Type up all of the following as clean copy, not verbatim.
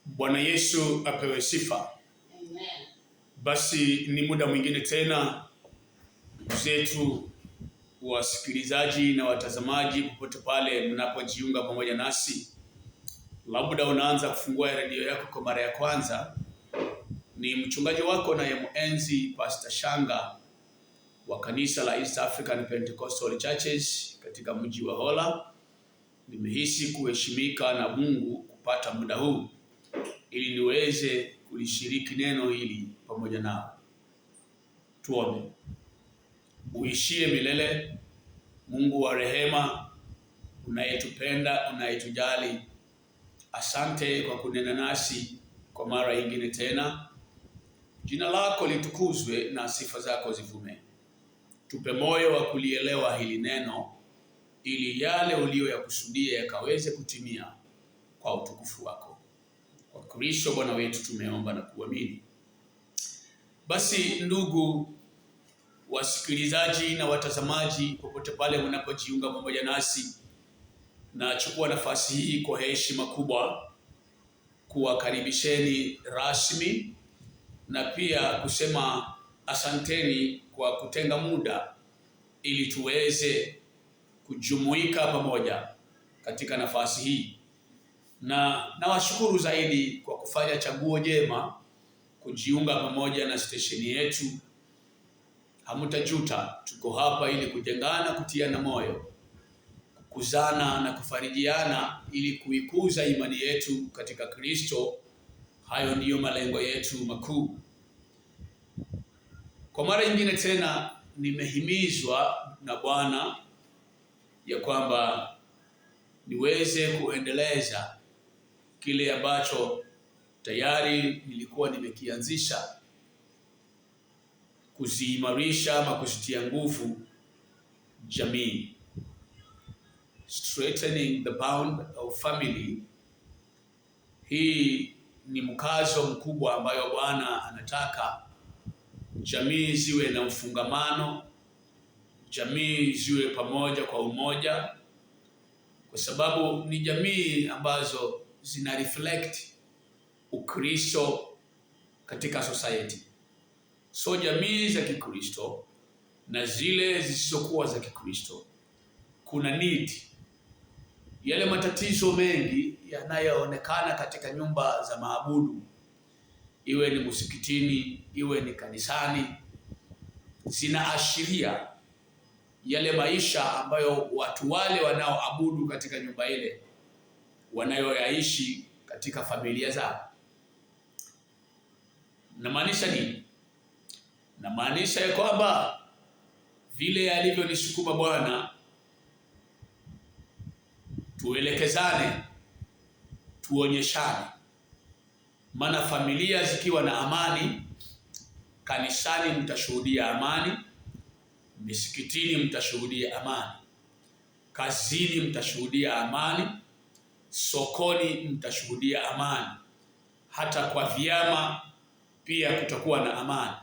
Bwana Yesu apewe sifa. Amen. Basi ni muda mwingine tena zetu wasikilizaji na watazamaji popote pale mnapojiunga pamoja nasi. Labda unaanza kufungua redio yako kwa mara ya kwanza. Ni mchungaji wako na muenzi Pastor Shanga wa kanisa la East African Pentecostal Churches katika mji wa Hola. Nimehisi kuheshimika na Mungu kupata muda huu ili niweze kulishiriki neno hili pamoja nao. Tuombe. Uishie milele, Mungu wa rehema, unayetupenda, unayetujali. Asante kwa kunena nasi kwa mara nyingine tena. Jina lako litukuzwe na sifa zako zivume. Tupe moyo wa kulielewa hili neno ili yale uliyoyakusudia yakaweze kutimia kwa utukufu wako. Kwa Kristo Bwana wetu tumeomba na kuamini. Basi ndugu wasikilizaji na watazamaji popote pale mnapojiunga pamoja nasi, nachukua nafasi hii kwa heshima kubwa kuwakaribisheni rasmi na pia kusema asanteni kwa kutenga muda ili tuweze kujumuika pamoja katika nafasi hii. Na nawashukuru zaidi kwa kufanya chaguo jema kujiunga pamoja na stesheni yetu. Hamtajuta, tuko hapa ili kujengana, kutiana moyo, kukuzana na kufarijiana ili kuikuza imani yetu katika Kristo. Hayo ndiyo malengo yetu makuu. Kwa mara nyingine tena nimehimizwa na Bwana ya kwamba niweze kuendeleza kile ambacho tayari nilikuwa nimekianzisha, kuziimarisha ama kuzitia nguvu jamii, strengthening the bond of family. Hii ni mkazo mkubwa ambayo Bwana anataka jamii ziwe na mfungamano, jamii ziwe pamoja kwa umoja, kwa sababu ni jamii ambazo zina reflect Ukristo katika society. So jamii za Kikristo na zile zisizokuwa za Kikristo, kuna need. Yale matatizo mengi yanayoonekana katika nyumba za maabudu, iwe ni msikitini, iwe ni kanisani, zinaashiria yale maisha ambayo watu wale wanaoabudu katika nyumba ile wanayoyaishi katika familia zao. Namaanisha nini? Namaanisha ya kwamba vile alivyonisukuma Bwana tuelekezane, tuonyeshane. Maana familia zikiwa na amani, kanisani mtashuhudia amani, misikitini mtashuhudia amani, kazini mtashuhudia amani, sokoni mtashuhudia amani, hata kwa vyama pia kutakuwa na amani.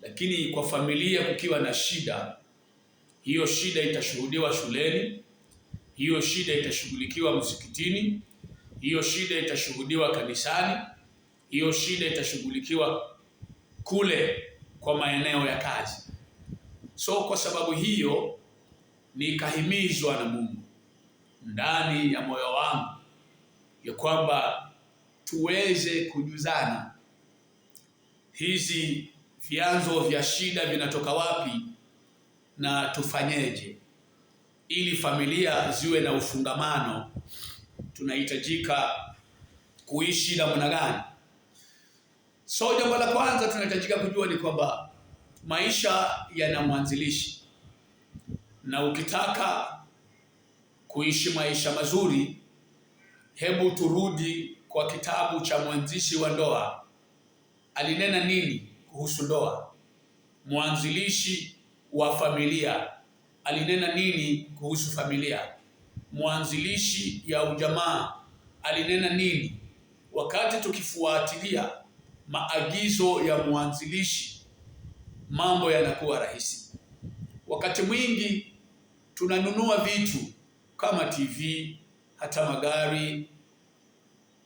Lakini kwa familia kukiwa na shida, hiyo shida itashuhudiwa shuleni, hiyo shida itashughulikiwa msikitini, hiyo shida itashuhudiwa kanisani, hiyo shida itashughulikiwa kule kwa maeneo ya kazi. So kwa sababu hiyo nikahimizwa na Mungu ndani ya moyo wangu ya kwamba tuweze kujuzana hizi vyanzo vya shida vinatoka wapi na tufanyeje ili familia ziwe na ufungamano. Tunahitajika kuishi namna gani? So jambo la kwanza tunahitajika kujua ni kwamba maisha yana mwanzilishi, na ukitaka kuishi maisha mazuri, hebu turudi kwa kitabu cha mwanzishi wa ndoa. Alinena nini kuhusu ndoa? Mwanzilishi wa familia alinena nini kuhusu familia? Mwanzilishi ya ujamaa alinena nini? Wakati tukifuatilia maagizo ya mwanzilishi, mambo yanakuwa rahisi. Wakati mwingi tunanunua vitu kama TV, hata magari,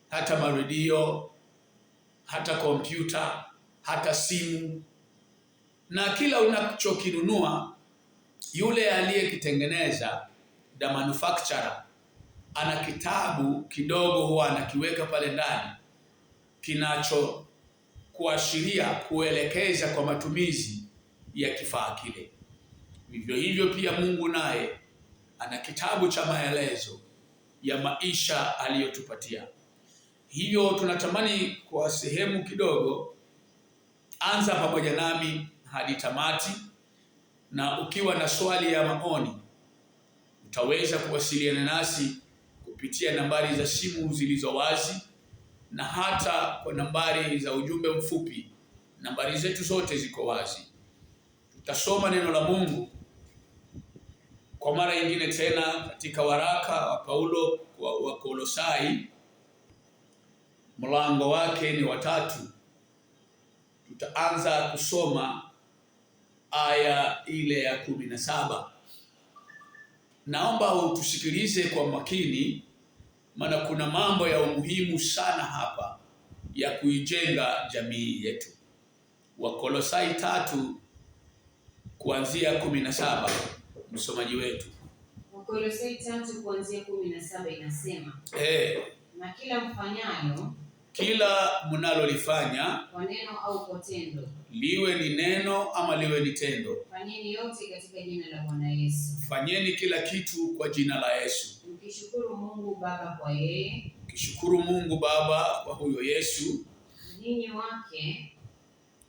hata maredio, hata kompyuta, hata simu, na kila unachokinunua, yule aliyekitengeneza, the manufacturer, ana kitabu kidogo huwa anakiweka pale ndani kinacho kuashiria, kuelekeza kwa matumizi ya kifaa kile. Vivyo hivyo pia Mungu naye ana kitabu cha maelezo ya maisha aliyotupatia. Hivyo tunatamani kwa sehemu kidogo, anza pamoja nami hadi tamati, na ukiwa na swali ya maoni utaweza kuwasiliana nasi kupitia nambari za simu zilizo wazi, na hata kwa nambari za ujumbe mfupi. Nambari zetu zote ziko wazi. Tutasoma neno la Mungu kwa mara nyingine tena katika waraka wa Paulo wa Kolosai, mlango wake ni 3. Tutaanza kusoma aya ile ya 17. Naomba utusikilize kwa makini, maana kuna mambo ya umuhimu sana hapa ya kuijenga jamii yetu. Wakolosai 3 kuanzia 17, msomaji wetu. Wakolosai 3 kuanzia 17 inasema, na kila mfanyalo, kila mnalolifanya, kwa neno au kwa tendo, liwe ni neno ama liwe ni tendo, fanyeni yote katika jina la Bwana Yesu. Fanyeni kila kitu kwa jina la Yesu, mkishukuru Mungu Baba kwa yeye, mkishukuru Mungu Baba kwa huyo Yesu. Ninyi wake,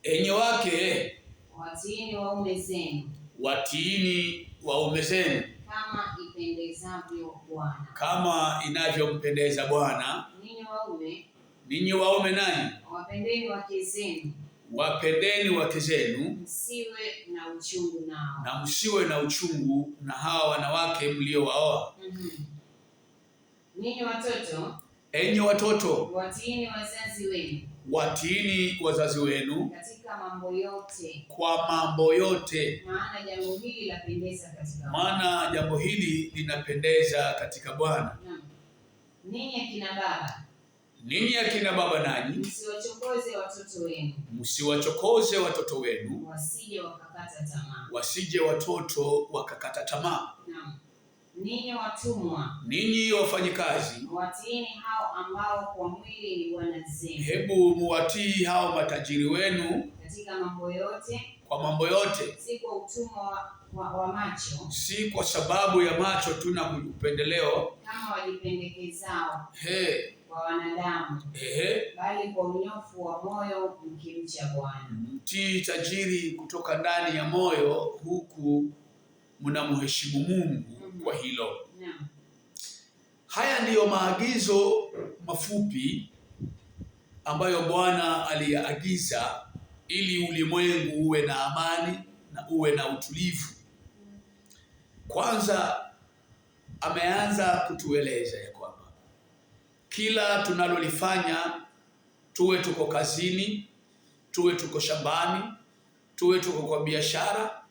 enyi wake, watiini waume zenu, watiini waume zenu kama ipendezavyo Bwana, kama inavyompendeza Bwana. Ninyi waume nani? Wapendeni wake zenu, wapendeni wake zenu, msiwe na uchungu nao, na msiwe na uchungu na hawa wanawake mliowaoa. Ninyi watoto, enyi watoto, watiini wazazi wenu, watiini wazazi wenu katika mambo yote, kwa mambo yote, maana jambo hili lapendeza katika Bwana. Maana jambo hili linapendeza katika Bwana. Ninyi akina baba nanyi, msiwachokoze watoto wenu, msiwachokoze watoto wenu, wasije wakakata tamaa, wasije watoto wakakata tamaa. Ninyi watumwa, ninyi wafanyikazi, watiini hao ambao kwa mwili ni bwana zenu. Hebu muwatii hao matajiri wenu katika mambo yote, kwa mambo yote, si kwa utumwa wa macho, si kwa sababu ya macho tuna upendeleo, kama wajipendekezao kwa wanadamu, bali kwa unyofu wa moyo mkimcha Bwana. Mtii tajiri kutoka ndani ya moyo, huku mnamheshimu Mungu kwa hilo. Haya ndiyo maagizo mafupi ambayo Bwana aliyaagiza ili ulimwengu uwe na amani na uwe na utulivu. Kwanza ameanza kutueleza ya kwamba kila tunalolifanya, tuwe tuko kazini, tuwe tuko shambani, tuwe tuko kwa biashara,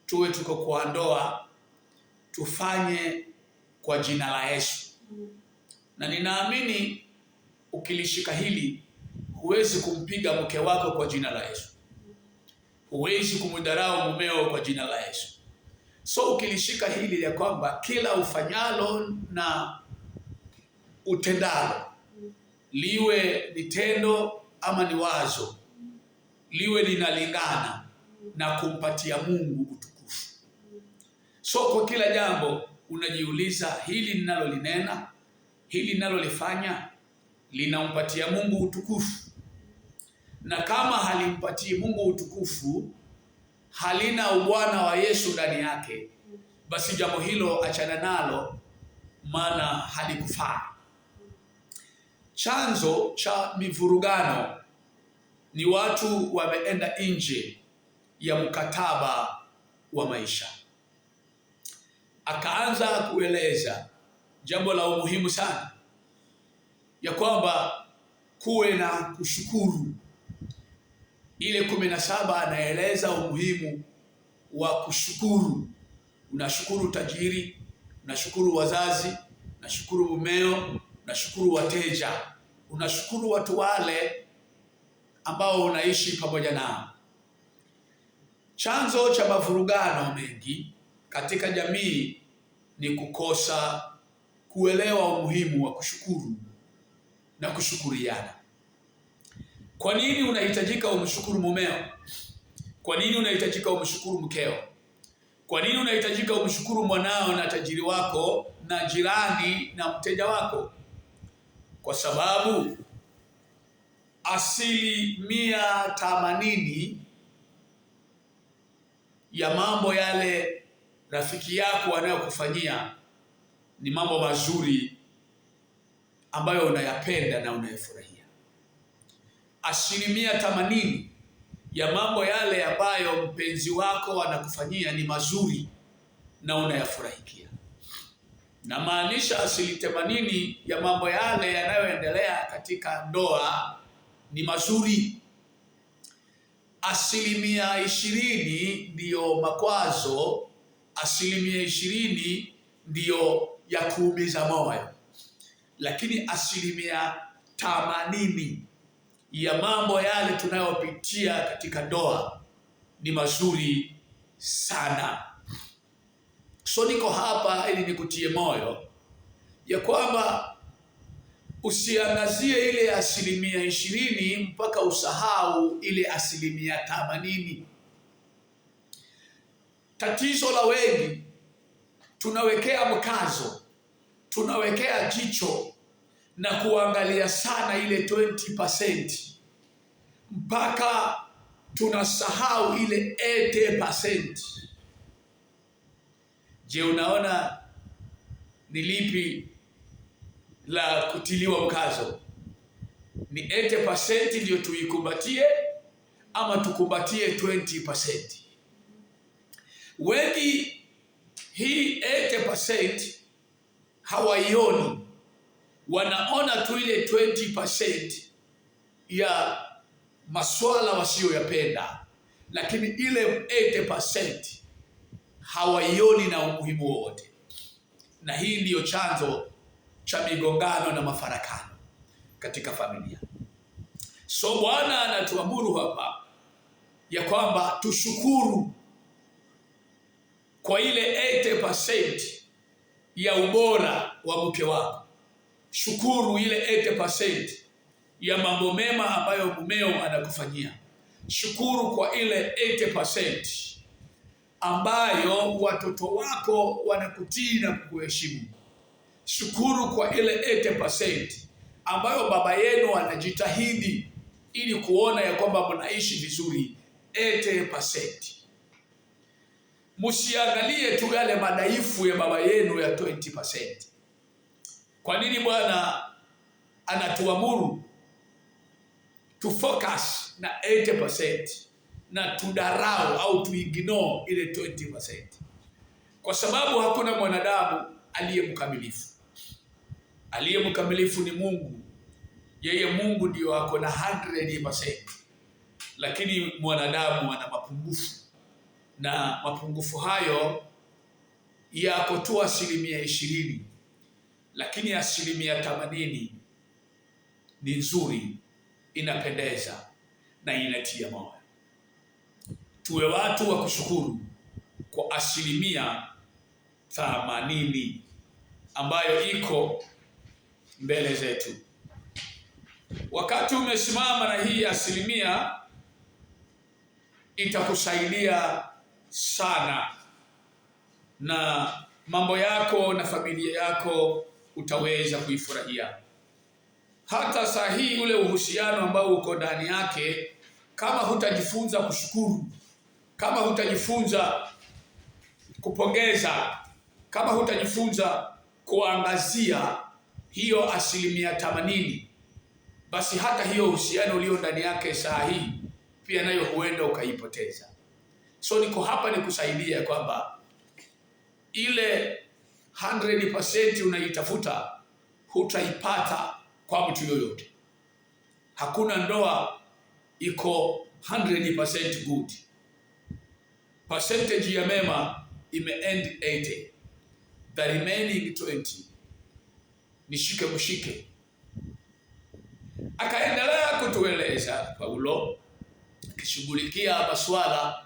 tuwe tuko kwa ndoa, tufanye kwa jina la Yesu. Na ninaamini ukilishika hili, huwezi kumpiga mke wako kwa jina la Yesu, huwezi kumdharau mumeo kwa jina la Yesu. So ukilishika hili ya kwamba kila ufanyalo na utendalo, liwe ni tendo ama ni wazo, liwe linalingana na kumpatia Mungu utukufu. So kwa kila jambo unajiuliza, hili ninalolinena, hili ninalolifanya linampatia Mungu utukufu? Na kama halimpatii Mungu utukufu, halina ubwana wa Yesu ndani yake, basi jambo hilo achana nalo, maana halikufaa. Chanzo cha mivurugano ni watu wameenda nje ya mkataba wa maisha. Akaanza kueleza jambo la umuhimu sana, ya kwamba kuwe na kushukuru. Ile 17 anaeleza umuhimu wa kushukuru. Unashukuru tajiri, unashukuru wazazi, unashukuru mumeo, unashukuru wateja, unashukuru watu wale ambao unaishi pamoja nao. Chanzo cha mavurugano mengi katika jamii ni kukosa kuelewa umuhimu wa kushukuru na kushukuriana. Kwa nini unahitajika umshukuru mumeo? Kwa nini unahitajika umshukuru mkeo? Kwa nini unahitajika umshukuru mwanao na tajiri wako na jirani na mteja wako? Kwa sababu 80% ya mambo yale rafiki yako anayokufanyia ni mambo mazuri ambayo unayapenda na unayafurahia. 80% ya mambo yale ambayo mpenzi wako anakufanyia ni mazuri na unayafurahikia. Na maanisha 80% ya mambo yale yanayoendelea katika ndoa ni mazuri. 20% ndiyo makwazo, 20% ndiyo ya kuumiza moyo. Lakini 80% ya mambo yale tunayopitia katika ndoa ni mazuri sana. So niko hapa ili nikutie moyo ya kwamba usiangazie ile 20% mpaka usahau ile 80%. Tatizo la wengi, tunawekea mkazo, tunawekea jicho na kuangalia sana ile 20% mpaka tunasahau ile 80%. Je, unaona ni lipi la kutiliwa mkazo? Ni 80% ndio tuikumbatie ama tukumbatie 20%? Wengi hii 80% hawaioni, wanaona tu ile 20% ya maswala wasiyoyapenda, lakini ile 80% hawaioni na umuhimu wote. Na hii ndiyo chanzo cha migongano na mafarakano katika familia. So Bwana anatuamuru hapa ya kwamba tushukuru kwa ile 80% ya ubora wa mke wako. Shukuru ile 80% ya mambo mema ambayo mumeo anakufanyia. Shukuru kwa ile 80% ambayo watoto wako wanakutii na kukuheshimu. Shukuru kwa ile 80% ambayo baba yenu anajitahidi ili kuona ya kwamba mnaishi vizuri. 80%. Msiangalie tu yale madhaifu ya baba yenu ya 20%. Kwa nini Bwana anatuamuru tu focus na 80% na tudarau au tuignore ile 20%? Kwa sababu hakuna mwanadamu aliye mkamilifu. Aliye mkamilifu ni Mungu. Yeye Mungu ndio ako na 100%. Lakini mwanadamu ana mapungufu. Na mapungufu hayo yako tu 20%. Lakini 80% ni nzuri, inapendeza na inatia moyo. Tuwe watu wa kushukuru kwa 80% ambayo iko mbele zetu. Wakati umesimama na hii 80%, itakusaidia sana na mambo yako na familia yako utaweza kuifurahia. Hata saa hii ule uhusiano ambao uko ndani yake, kama hutajifunza kushukuru, kama hutajifunza kupongeza, kama hutajifunza kuangazia hiyo 80%, basi hata hiyo uhusiano ulio ndani yake saa hii pia nayo huenda ukaipoteza. So niko hapa nikusaidia kwamba ile 100% unaitafuta hutaipata kwa mtu yoyote. Hakuna ndoa iko 100% good. Percentage ya mema ime-end 80. The remaining 20 nishike mshike. Akaendelea kutueleza Paulo, akishughulikia masuala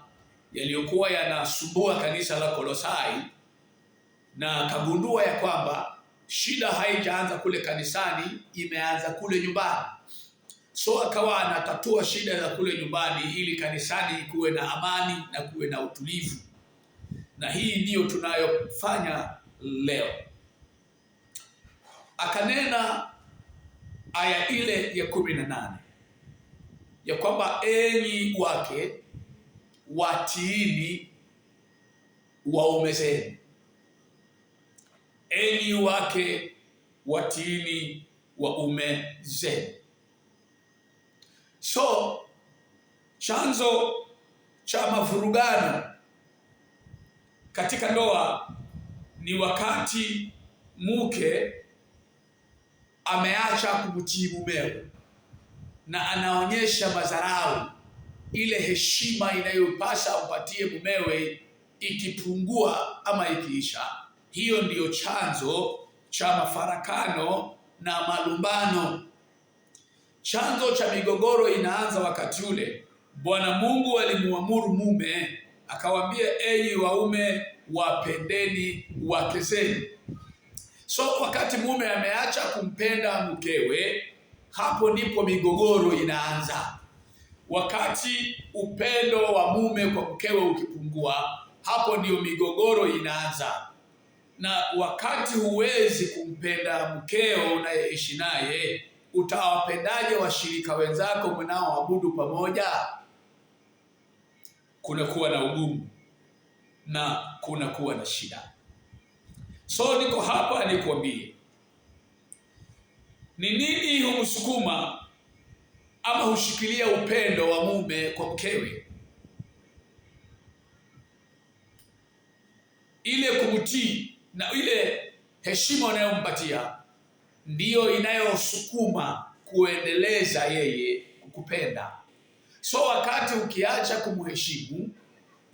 yaliyokuwa yanasumbua kanisa la Kolosai, na akagundua ya kwamba shida haijaanza kule kanisani, imeanza kule nyumbani. So akawa anatatua shida za kule nyumbani ili kanisani kuwe na amani na kuwe na utulivu. Na hii ndiyo tunayofanya leo. Akanena aya ile ya 18 ya kwamba enyi wake watiini waume zenu. Enyi wake watiini waume zenu. So chanzo cha mavurugano katika ndoa ni wakati mke ameacha kumtii mumewe na anaonyesha madharau. Ile heshima inayopasa upatie mumewe ikipungua ama ikiisha, hiyo ndiyo chanzo cha mafarakano na malumbano. Chanzo cha migogoro inaanza wakati ule Bwana Mungu alimuamuru mume, akawaambia enyi waume wapendeni wake zenu. So wakati mume ameacha kumpenda mkewe, hapo ndipo migogoro inaanza. Wakati upendo wa mume kwa mkewe ukipungua, hapo ndio migogoro inaanza. Na wakati huwezi kumpenda mkeo unayeishi naye, utawapendaje washirika wenzako mnaoabudu pamoja? Kunakuwa na ugumu na kunakuwa na shida. So niko hapa nikuambie, ni nini humsukuma ama hushikilia upendo wa mume kwa mkewe? Ile kumtii na ile heshima unayompatia ndiyo inayosukuma kuendeleza yeye kukupenda. So wakati ukiacha kumheshimu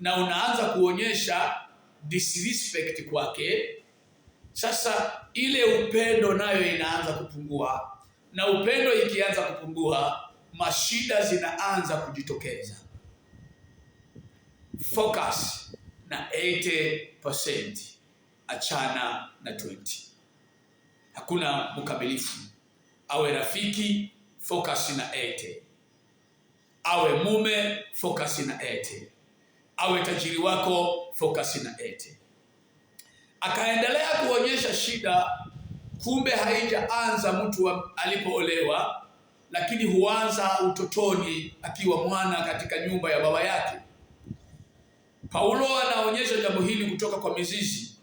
na unaanza kuonyesha disrespect kwake, sasa ile upendo nayo inaanza kupungua. Na upendo ikianza kupungua, mashida zinaanza kujitokeza. Focus na 80%, achana na 20%. Hakuna mkamilifu. Awe rafiki, focus na 80. Awe mume, focus na 80. Awe tajiri wako, focus na 80. Akaendelea kuonyesha shida. Kumbe haijaanza mtu alipoolewa, lakini huanza utotoni akiwa mwana katika nyumba ya baba yake. Paulo anaonyesha jambo hili kutoka kwa mizizi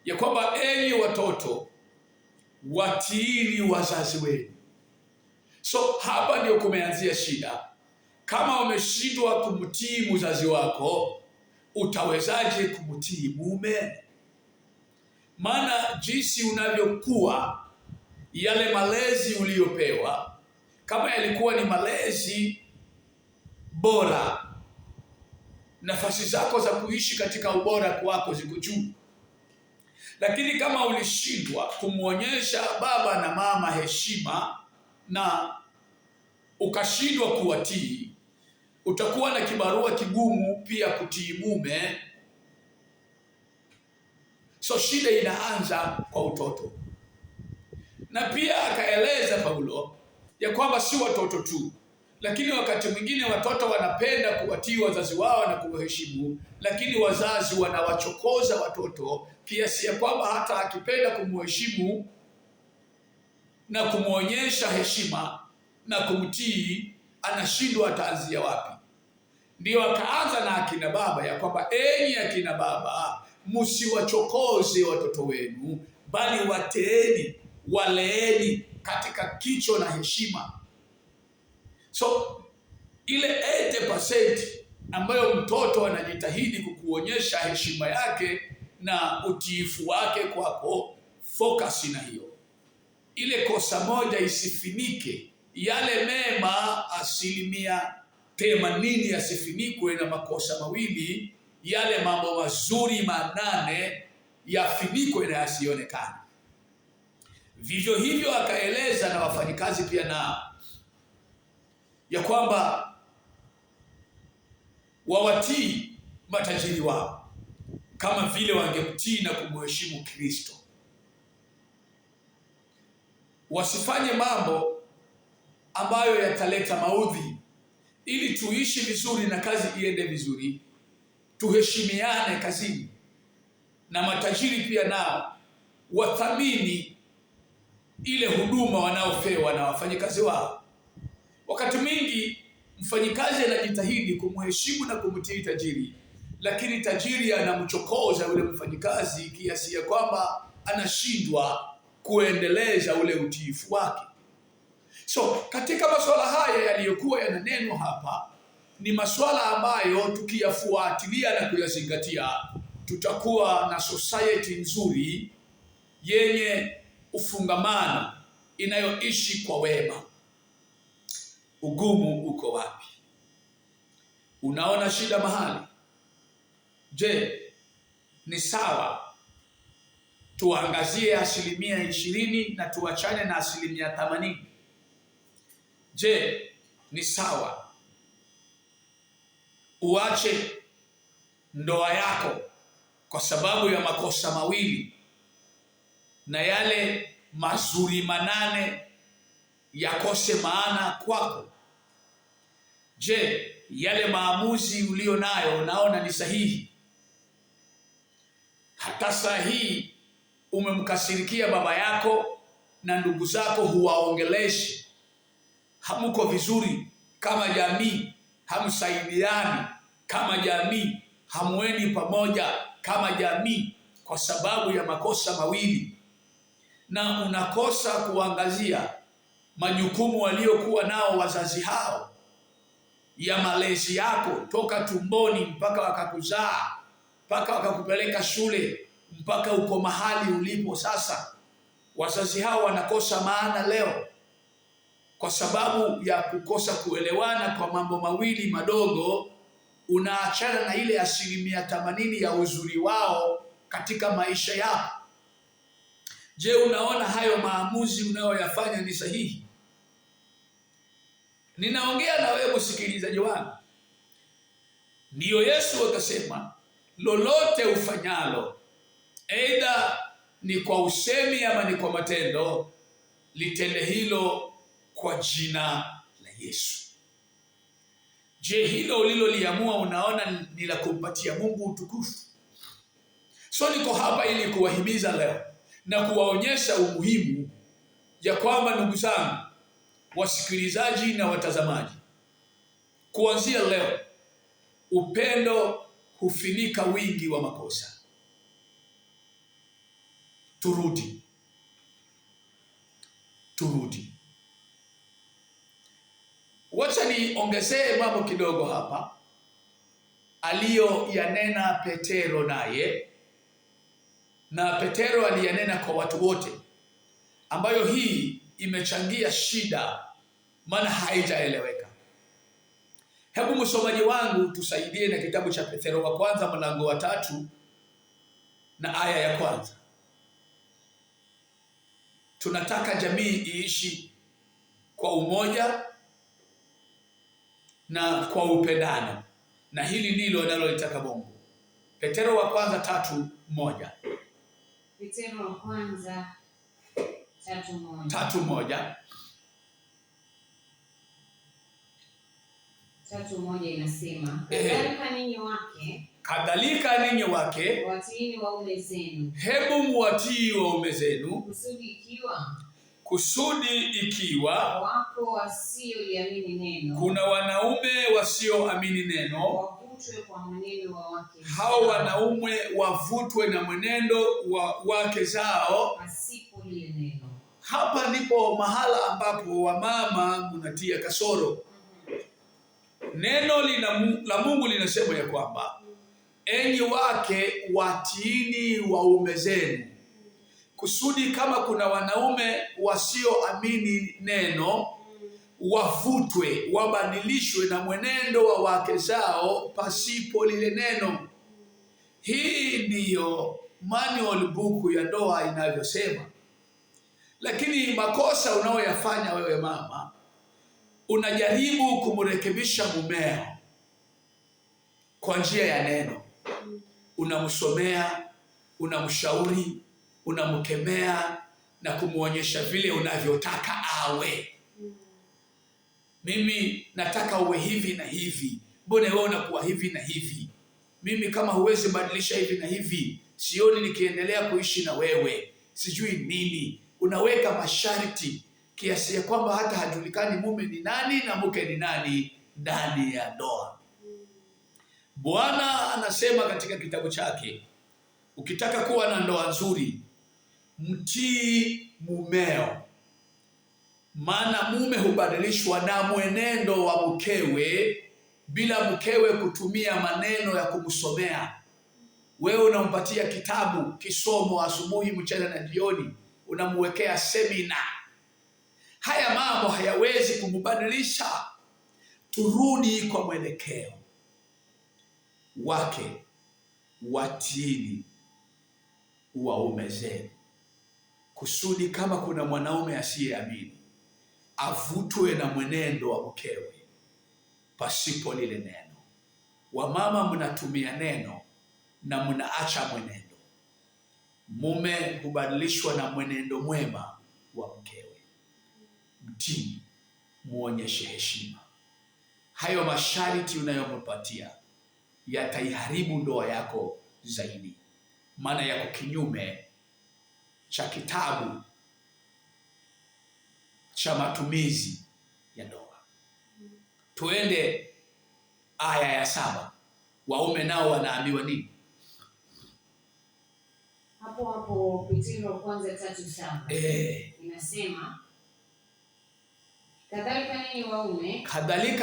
ya kwamba enyi watoto watiini wazazi wenu. So hapa ndio kumeanzia shida. Kama umeshindwa kumtii mzazi wako, utawezaje kumtii mume? Maana jinsi unavyokuwa, yale malezi uliyopewa, kama yalikuwa ni malezi bora, nafasi zako za kuishi katika ubora kwako ziko juu. Lakini kama ulishindwa kumuonyesha baba na mama heshima na ukashindwa kuwatii, utakuwa na kibarua kigumu pia kutii mume. So shida inaanza kwa utoto. Na pia akaeleza Paulo ya kwamba si watoto tu, lakini wakati mwingine watoto wanapenda kuwatii wazazi wao na kuwaheshimu, lakini wazazi wanawachokoza watoto kiasi ya kwamba hata akipenda kumheshimu na kumuonyesha heshima na kumtii, anashindwa ataanzia wapi. Ndio akaanza na akina baba ya kwamba enyi akina baba, msiwachokoze watoto wenu, bali wateeni, waleeni katika kicho na heshima. So ile 80% ambayo mtoto anajitahidi kukuonyesha heshima yake na utiifu wake kwako, focus na hiyo. Ile kosa moja isifinike, yale mema 80% yasifinikwe na makosa mawili, yale mambo mazuri 8 yafinikwe na yasionekane. Vivyo hivyo akaeleza na wafanyikazi pia, na ya kwamba wawatii matajiri wao kama vile wangemtii na kumheshimu Kristo. Wasifanye mambo ambayo yataleta maudhi, ili tuishi vizuri na kazi iende vizuri. Tuheshimiane kazini, na matajiri pia nao wathamini ile huduma wanaopewa na wafanyikazi wao. Wakati mwingi mfanyikazi anajitahidi kumheshimu na kumtii tajiri, lakini tajiri anamchokoza yule mfanyikazi kiasi ya kwamba anashindwa kuendeleza ule utiifu wake. So katika masuala haya yaliyokuwa yananenwa hapa, ni masuala ambayo tukiyafuatilia na kuyazingatia, tutakuwa na society nzuri yenye ufungamano, inayoishi kwa wema. Ugumu uko wapi? Unaona shida mahali? Je, ni sawa tuangazie 20% na tuachane na 80%? Je, ni sawa uache ndoa yako kwa sababu ya makosa mawili, na yale mazuri 8 yakose maana kwako? Je, yale maamuzi ulio nayo unaona ni sahihi? Hata saa hii umemkasirikia baba yako na ndugu zako, huwaongeleshi, hamuko vizuri kama jamii, hamsaidiani kama jamii, hamweni pamoja kama jamii kwa sababu ya makosa mawili, na unakosa kuangazia majukumu waliokuwa nao wazazi hao ya malezi yako toka tumboni mpaka wakakuzaa, mpaka wakakupeleka shule, mpaka uko mahali ulipo sasa. Wazazi hao wanakosa maana leo kwa sababu ya kukosa kuelewana kwa mambo mawili madogo. Unaachana na ile 80% ya uzuri wao katika maisha yako. Je, unaona hayo maamuzi unayoyafanya ni sahihi? Ninaongea na wewe msikilizaji wangu. Ndiyo Yesu akasema, lolote ufanyalo, aidha ni kwa usemi ama ni kwa matendo, litende hilo kwa jina la Yesu. Je, hilo uliloliamua unaona ni la kumpatia Mungu utukufu? So niko hapa ili kuwahimiza leo na kuwaonyesha umuhimu ya kwamba, ndugu zangu wasikilizaji na watazamaji, kuanzia leo upendo hufinika wingi wa makosa. Turudi. Wacha niongezee mambo kidogo hapa aliyoyanena Petero naye, na Petero aliyanena kwa watu wote, ambayo hii imechangia shida, maana haijaeleweka. Hebu msomaji wangu tusaidie na kitabu cha Petero wa kwanza mlango wa 3 na aya ya 1. Tunataka jamii iishi kwa umoja na kwa upendano, na hili ndilo analolitaka Mungu. Petero wa kwanza 3:1. Petero wa kwanza 3:1. 3:1 inasema, kadhalika ninyi wake watiini waume zenu. Hebu muwatii waume zenu, kusudi ikiwa wako wasioliamini neno, kuna wanaume wasioamini neno, wavutwe kwa mwenendo wa wake zao. Hao wanaume wavutwe na mwenendo wa wake zao pasipo lile neno. Hapa ndipo mahala ambapo wamama mnatia kasoro. Neno la Mungu linasema ya kwamba, enyi wake watiini waume zenu, kusudi kama kuna wanaume wasioamini neno, wavutwe, wabadilishwe na mwenendo wa wake zao pasipo lile neno. Hii ndiyo manual book ya ndoa inavyosema. Lakini makosa unayoyafanya wewe mama, unajaribu kumrekebisha mumeo kwa njia ya neno. Unamsomea, unamshauri, unamkemea na kumuonyesha vile unavyotaka awe. Mimi nataka uwe hivi na hivi. Mbona wewe unakuwa hivi na hivi? Mimi kama huwezi badilisha hivi na hivi, sioni nikiendelea kuishi na wewe. Sijui nini. Unaweka masharti kiasi ya kwamba hata hajulikani mume ni nani na mke ni nani ndani ya ndoa. Bwana anasema katika kitabu chake, ukitaka kuwa na ndoa nzuri, mtii mumeo. Maana mume hubadilishwa na mwenendo wa mkewe, bila mkewe kutumia maneno ya kumsomea. Wewe unampatia kitabu kisomo asubuhi, mchana na jioni, unamwekea semina. Haya mambo hayawezi kumbadilisha. Turudi kwa mwelekeo wake. Watiini waume zenu, kusudi kama kuna mwanaume asiyeamini avutwe na mwenendo wa mkewe pasipo lile neno. Wamama mnatumia neno na mnaacha mwenendo. Mume hubadilishwa na mwenendo mwema wa mkewe. Mtii, muonyeshe heshima. Hayo masharti unayompatia yataiharibu ndoa yako zaidi, maana yako kinyume cha kitabu cha matumizi ya ndoa. Tuende aya ya 7. Waume nao wanaambiwa nini? Hapo Petro kwanza 3:7. Inasema, kadhalika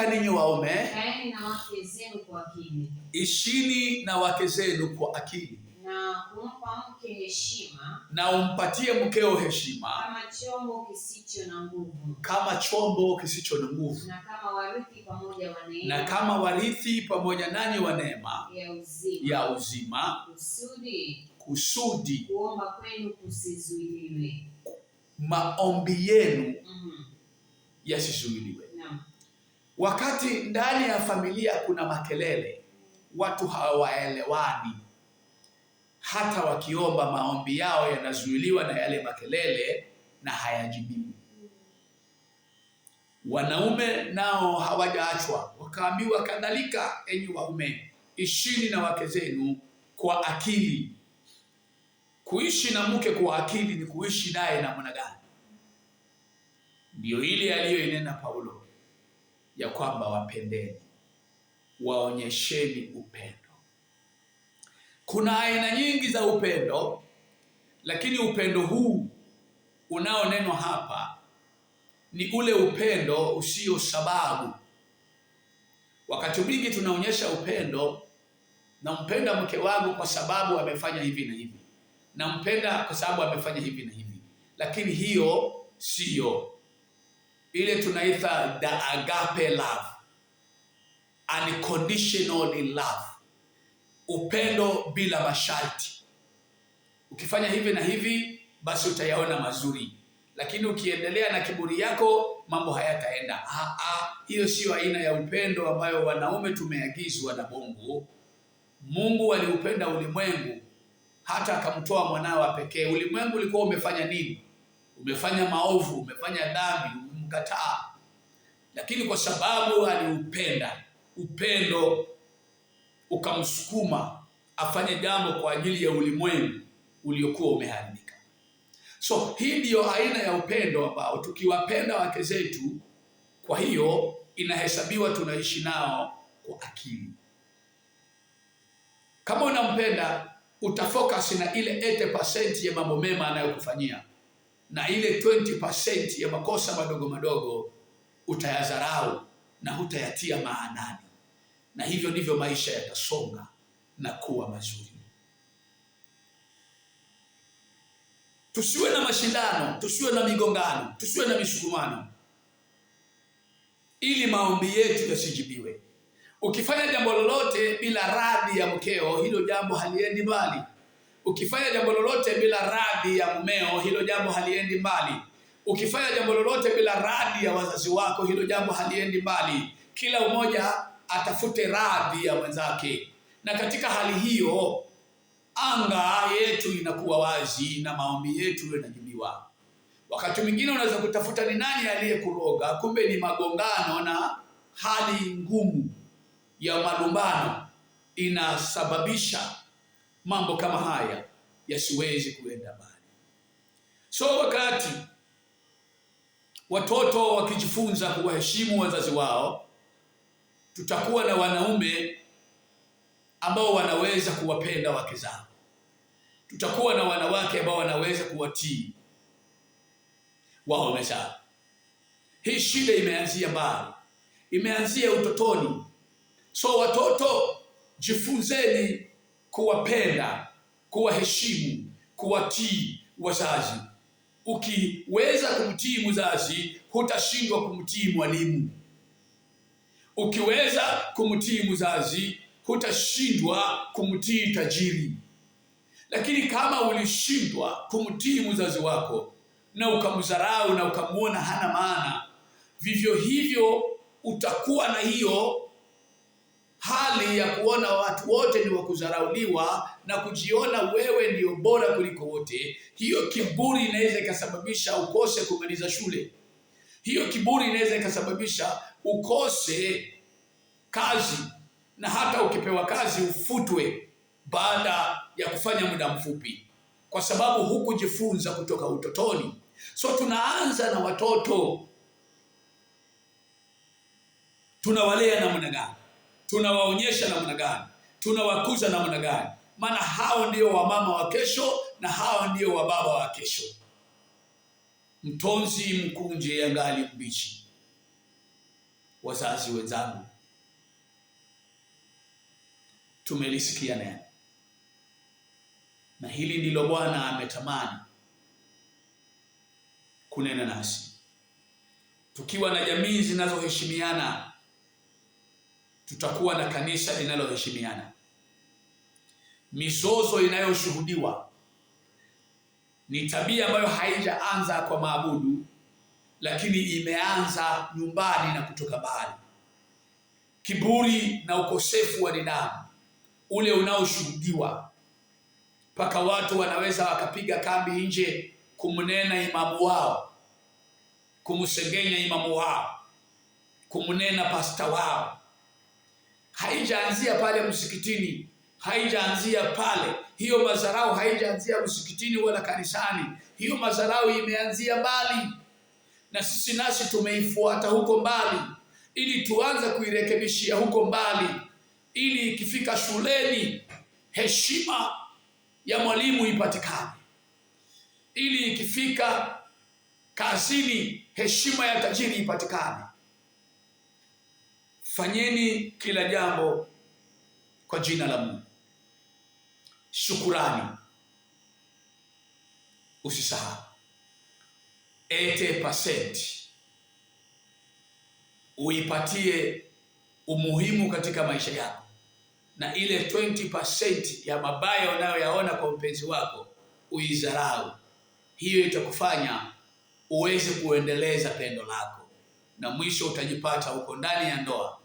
ninyi waume, kaeni na wake zenu kwa akili. Ishini na wake zenu kwa akili, na kumpa mke heshima, na umpatie mkeo heshima, kama chombo kisicho na nguvu, na kama warithi pamoja nanyi wa neema ya uzima, kusudi kuomba kwenu kusizuiliwe. Maombi yenu yasizuiliwe. Wakati ndani ya familia kuna makelele, watu hawaelewani, hata wakiomba maombi yao yanazuiliwa na yale makelele na hayajibiwi. Wanaume nao hawajaachwa, wakaambiwa, kadhalika enyi waume, ishini na wake zenu kwa akili. Kuishi na mke kwa akili ni kuishi naye namna gani? Ndio ile aliyoinena Paulo ya kwamba wapendeni, waonyesheni upendo. Kuna aina nyingi za upendo, lakini upendo huu unaonenwa hapa ni ule upendo usio sababu. Wakati mwingi tunaonyesha upendo, nampenda mke wangu kwa sababu amefanya hivi na hivi, nampenda kwa sababu amefanya hivi na hivi, lakini hiyo siyo ile tunaita the agape love, unconditional love, upendo bila masharti. Ukifanya hivi na hivi, basi utayaona mazuri, lakini ukiendelea na kiburi yako, mambo hayataenda. Hiyo sio aina ya upendo ambayo wanaume tumeagizwa na Mungu. Mungu aliupenda ulimwengu hata akamtoa mwanawe pekee. Ulimwengu ulikuwa umefanya nini? Umefanya maovu, umefanya dhambi, umemkataa. Lakini kwa sababu aliupenda, upendo ukamsukuma afanye jambo kwa ajili ya ulimwengu uliokuwa umeharibika. So hii ndiyo aina ya upendo ambao tukiwapenda wake zetu, kwa hiyo inahesabiwa tunaishi nao kwa akili. Kama unampenda, utafocus na ile 80% ya mambo mema anayokufanyia, na ile 20% ya makosa madogo madogo utayadharau na hutayatia maanani, na hivyo ndivyo maisha yatasonga na kuwa mazuri. Tusiwe na mashindano, tusiwe na migongano, tusiwe na misukumano, ili maombi yetu yasijibiwe. Ukifanya jambo lolote bila radhi ya mkeo, hilo jambo haliendi mbali. Ukifanya jambo lolote bila radhi ya mumeo, hilo jambo haliendi mbali. Ukifanya jambo lolote bila radhi ya wazazi wako, hilo jambo haliendi mbali. Kila mmoja atafute radhi ya mwenzake, na katika hali hiyo anga yetu inakuwa wazi na maombi yetu yanajibiwa. Wakati mwingine unaweza kutafuta ni nani aliyekuroga, kumbe ni magongano na hali ngumu ya malumbano inasababisha mambo kama haya yasiwezi kuenda mbali. So wakati watoto wakijifunza kuwaheshimu wazazi wao, tutakuwa na wanaume ambao wanaweza kuwapenda wake zao. Tutakuwa na wanawake ambao wanaweza kuwatii waume zao. Hii shida imeanzia mbali, imeanzia utotoni. So watoto, jifunzeni kuwapenda, kuwaheshimu, kuwatii wazazi. Ukiweza kumtii mzazi, hutashindwa kumtii mwalimu. Ukiweza kumtii mzazi, hutashindwa kumtii tajiri. Lakini kama ulishindwa kumtii mzazi wako na ukamdharau na ukamuona hana maana, vivyo hivyo utakuwa na hiyo hali ya kuona watu wote ni wakudharauliwa na kujiona wewe ndio bora kuliko wote. Hiyo kiburi inaweza ikasababisha ukose kumaliza shule. Hiyo kiburi inaweza ikasababisha ukose kazi, na hata ukipewa kazi ufutwe baada ya kufanya muda mfupi, kwa sababu hukujifunza kutoka utotoni. So tunaanza na watoto. Tunawalea namna gani? Tunawaonyesha namna gani? Tunawakuza namna gani? Maana hao ndio wamama wa kesho na hao ndio wababa wa kesho. Mtonzi mkunje yangali mbichi. Wazazi wenzangu, tumelisikia neno, na hili ndilo Bwana ametamani kunena nasi. Tukiwa na jamii zinazoheshimiana, tutakuwa na kanisa linaloheshimiana. Mizozo inayoshuhudiwa ni tabia ambayo haijaanza kwa maabudu, lakini imeanza nyumbani na kutoka mbali. Kiburi na ukosefu wa nidhamu ule unaoshuhudiwa, mpaka watu wanaweza wakapiga kambi nje kumnena imamu wao, kumsengenya imamu wao, kumnena pasta wao. Haijaanzia pale msikitini, haijaanzia pale. Hiyo madharau haijaanzia msikitini wala kanisani. Hiyo madharau imeanzia mbali, na sisi nasi tumeifuata huko mbali, ili tuanze kuirekebishia huko mbali, ili ikifika shuleni heshima ya mwalimu ipatikane, ili ikifika kazini heshima ya tajiri ipatikane. Fanyeni kila jambo kwa jina la Mungu. Shukurani usisahau. 80% uipatie umuhimu katika maisha yako, na ile 20% ya mabaya unayoyaona kwa mpenzi wako uidharau. Hiyo itakufanya uweze kuendeleza pendo lako, na mwisho utajipata uko ndani ya ndoa.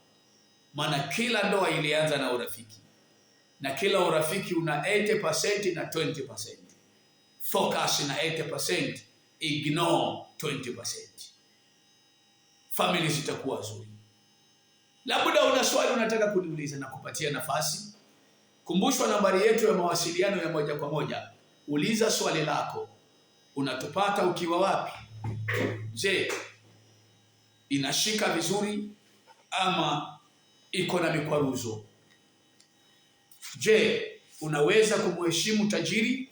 Maana kila ndoa ilianza na urafiki, na kila urafiki una 80% na 20%. Focus na 80%, ignore 20%. Family zitakuwa nzuri. Labda una swali unataka kuniuliza, na kupatia nafasi. Kumbushwa nambari yetu ya mawasiliano ya moja kwa moja. Uliza swali lako. Unatupata ukiwa wapi? Je, inashika vizuri ama iko na mikwaruzo? Je, unaweza kumheshimu tajiri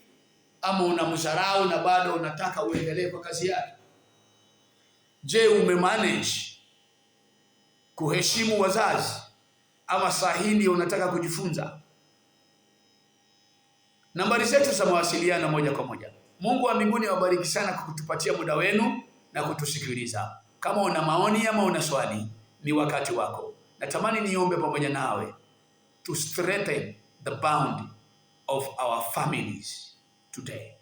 ama unamdharau na bado unataka uendelee kwa kazi yake? Je, umemanage kuheshimu wazazi ama sahihi unataka kujifunza? Nambari zetu za mawasiliano moja kwa moja. Mungu wa mbinguni awabariki sana kwa kutupatia muda wenu na kutusikiliza. Kama una maoni ama una swali, ni wakati wako. Natamani niombe pamoja nawe to strengthen the bond of our families today.